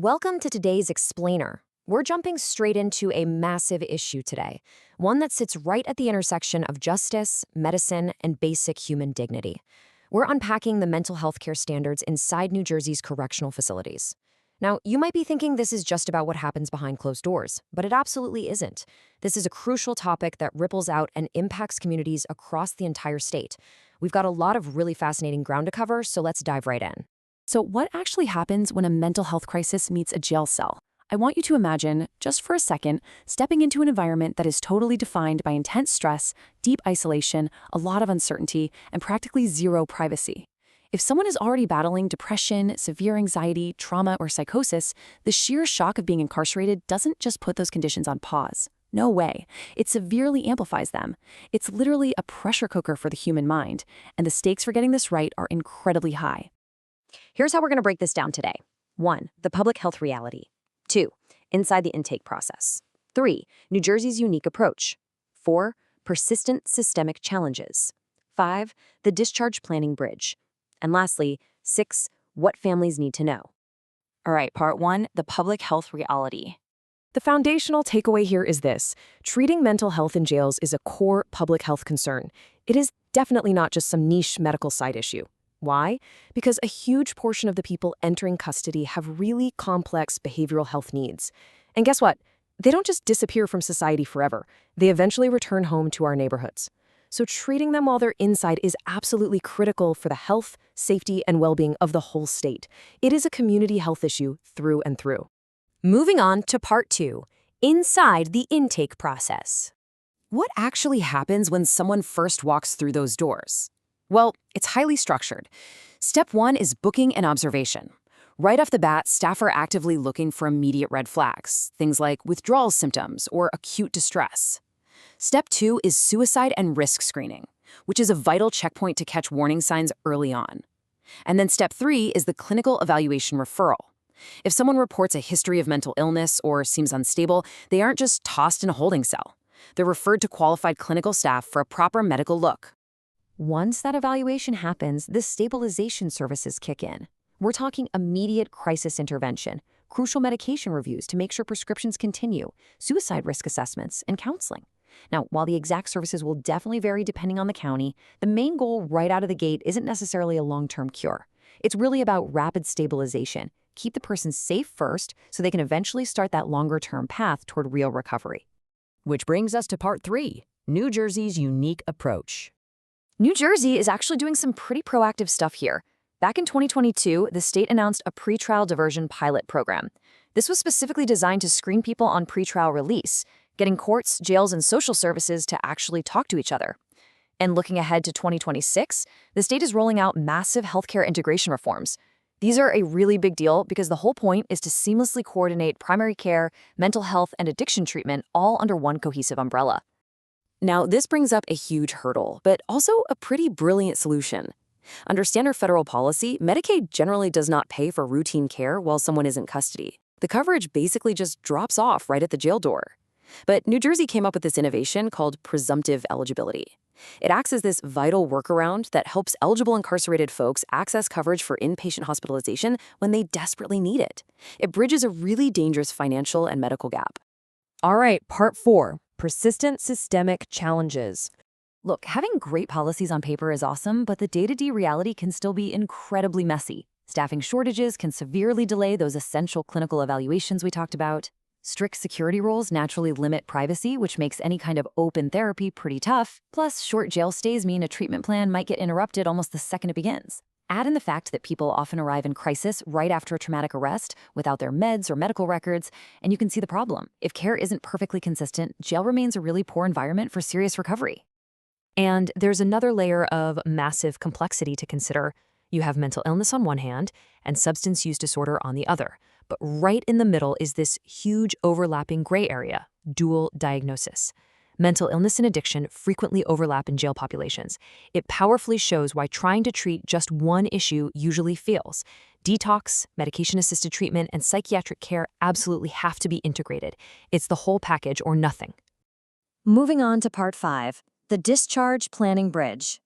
Welcome to today's Explainer. We're jumping straight into a massive issue today, one that sits right at the intersection of justice, medicine, and basic human dignity. We're unpacking the mental health care standards inside New Jersey's correctional facilities. Now, you might be thinking this is just about what happens behind closed doors, but it absolutely isn't. This is a crucial topic that ripples out and impacts communities across the entire state. We've got a lot of really fascinating ground to cover, so let's dive right in. So what actually happens when a mental health crisis meets a jail cell? I want you to imagine, just for a second, stepping into an environment that is totally defined by intense stress, deep isolation, a lot of uncertainty, and practically zero privacy. If someone is already battling depression, severe anxiety, trauma, or psychosis, the sheer shock of being incarcerated doesn't just put those conditions on pause. No way. It severely amplifies them. It's literally a pressure cooker for the human mind, and the stakes for getting this right are incredibly high. Here's how we're going to break this down today. 1. The public health reality. 2. Inside the intake process. 3. New Jersey's unique approach. 4. Persistent systemic challenges. 5. The discharge planning bridge. And lastly, 6. What families need to know. All right, part 1, the public health reality. The foundational takeaway here is this: treating mental health in jails is a core public health concern. It is definitely not just some niche medical side issue. Why? Because a huge portion of the people entering custody have really complex behavioral health needs. And guess what? They don't just disappear from society forever. They eventually return home to our neighborhoods. So treating them while they're inside is absolutely critical for the health, safety, and well-being of the whole state. It is a community health issue through and through. Moving on to part 2, inside the intake process. What actually happens when someone first walks through those doors? Well, it's highly structured. Step 1 is booking and observation. Right off the bat, staff are actively looking for immediate red flags, things like withdrawal symptoms or acute distress. Step 2 is suicide and risk screening, which is a vital checkpoint to catch warning signs early on. And then step 3 is the clinical evaluation referral. If someone reports a history of mental illness or seems unstable, they aren't just tossed in a holding cell. They're referred to qualified clinical staff for a proper medical look. Once that evaluation happens, the stabilization services kick in. We're talking immediate crisis intervention, crucial medication reviews to make sure prescriptions continue, suicide risk assessments, and counseling. Now, while the exact services will definitely vary depending on the county, the main goal right out of the gate isn't necessarily a long-term cure. It's really about rapid stabilization. Keep the person safe first so they can eventually start that longer-term path toward real recovery. Which brings us to part 3, New Jersey's unique approach. New Jersey is actually doing some pretty proactive stuff here. Back in 2022, the state announced a pretrial diversion pilot program. This was specifically designed to screen people on pretrial release, getting courts, jails, and social services to actually talk to each other. And looking ahead to 2026, the state is rolling out massive healthcare integration reforms. These are a really big deal because the whole point is to seamlessly coordinate primary care, mental health, and addiction treatment all under one cohesive umbrella. Now, this brings up a huge hurdle, but also a pretty brilliant solution. Under standard federal policy, Medicaid generally does not pay for routine care while someone is in custody. The coverage basically just drops off right at the jail door. But New Jersey came up with this innovation called presumptive eligibility. It acts as this vital workaround that helps eligible incarcerated folks access coverage for inpatient hospitalization when they desperately need it. It bridges a really dangerous financial and medical gap. All right, part 4, persistent systemic challenges. Look, having great policies on paper is awesome, but the day-to-day reality can still be incredibly messy. Staffing shortages can severely delay those essential clinical evaluations we talked about. Strict security rules naturally limit privacy, which makes any kind of open therapy pretty tough. Plus, short jail stays mean a treatment plan might get interrupted almost the second it begins. Add in the fact that people often arrive in crisis right after a traumatic arrest without their meds or medical records, and you can see the problem. If care isn't perfectly consistent, jail remains a really poor environment for serious recovery. And there's another layer of massive complexity to consider. You have mental illness on one hand and substance use disorder on the other. But right in the middle is this huge overlapping gray area, dual diagnosis. Mental illness and addiction frequently overlap in jail populations. It powerfully shows why trying to treat just one issue usually fails. Detox, medication-assisted treatment, and psychiatric care absolutely have to be integrated. It's the whole package or nothing. Moving on to part 5, the discharge planning bridge.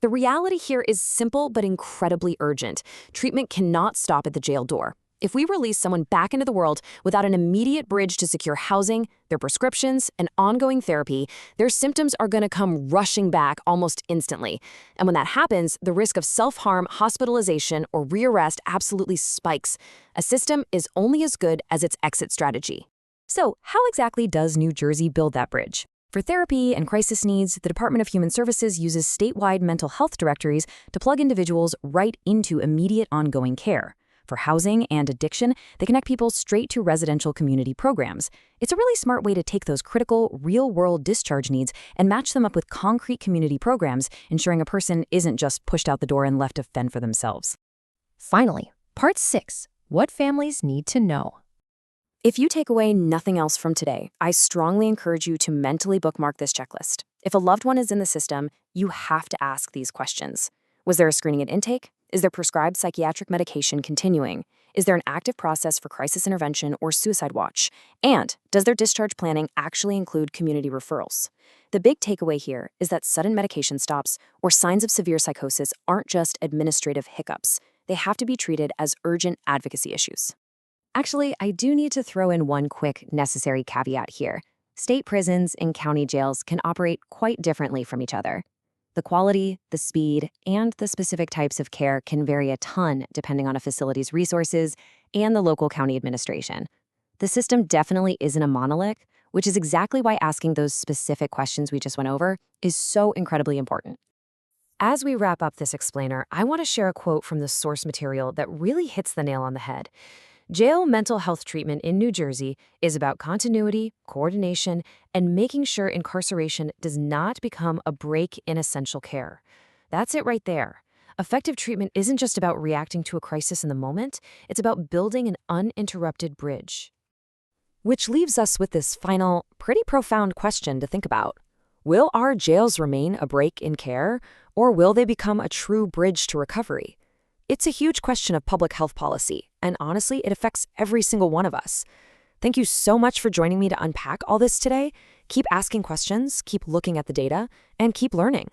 The reality here is simple but incredibly urgent. Treatment cannot stop at the jail door. If we release someone back into the world without an immediate bridge to secure housing, their prescriptions, and ongoing therapy, their symptoms are going to come rushing back almost instantly. And when that happens, the risk of self-harm, hospitalization, or rearrest absolutely spikes. A system is only as good as its exit strategy. So, how exactly does New Jersey build that bridge? For therapy and crisis needs, the Department of Human Services uses statewide mental health directories to plug individuals right into immediate ongoing care. For housing and addiction, they connect people straight to residential community programs. It's a really smart way to take those critical, real-world discharge needs and match them up with concrete community programs, ensuring a person isn't just pushed out the door and left to fend for themselves. Finally, Part 6. What families need to know. If you take away nothing else from today, I strongly encourage you to mentally bookmark this checklist. If a loved one is in the system, you have to ask these questions. Was there a screening at intake? Is there prescribed psychiatric medication continuing? Is there an active process for crisis intervention or suicide watch? And does their discharge planning actually include community referrals? The big takeaway here is that sudden medication stops or signs of severe psychosis aren't just administrative hiccups. They have to be treated as urgent advocacy issues. Actually, I do need to throw in one quick necessary caveat here. State prisons and county jails can operate quite differently from each other. The quality, the speed, and the specific types of care can vary a ton depending on a facility's resources and the local county administration. The system definitely isn't a monolith, which is exactly why asking those specific questions we just went over is so incredibly important. As we wrap up this explainer, I want to share a quote from the source material that really hits the nail on the head. Jail mental health treatment in New Jersey is about continuity, coordination, and making sure incarceration does not become a break in essential care. That's it right there. Effective treatment isn't just about reacting to a crisis in the moment, it's about building an uninterrupted bridge. Which leaves us with this final, pretty profound question to think about. Will our jails remain a break in care, or will they become a true bridge to recovery? It's a huge question of public health policy, and honestly, it affects every single one of us. Thank you so much for joining me to unpack all this today. Keep asking questions, keep looking at the data, and keep learning.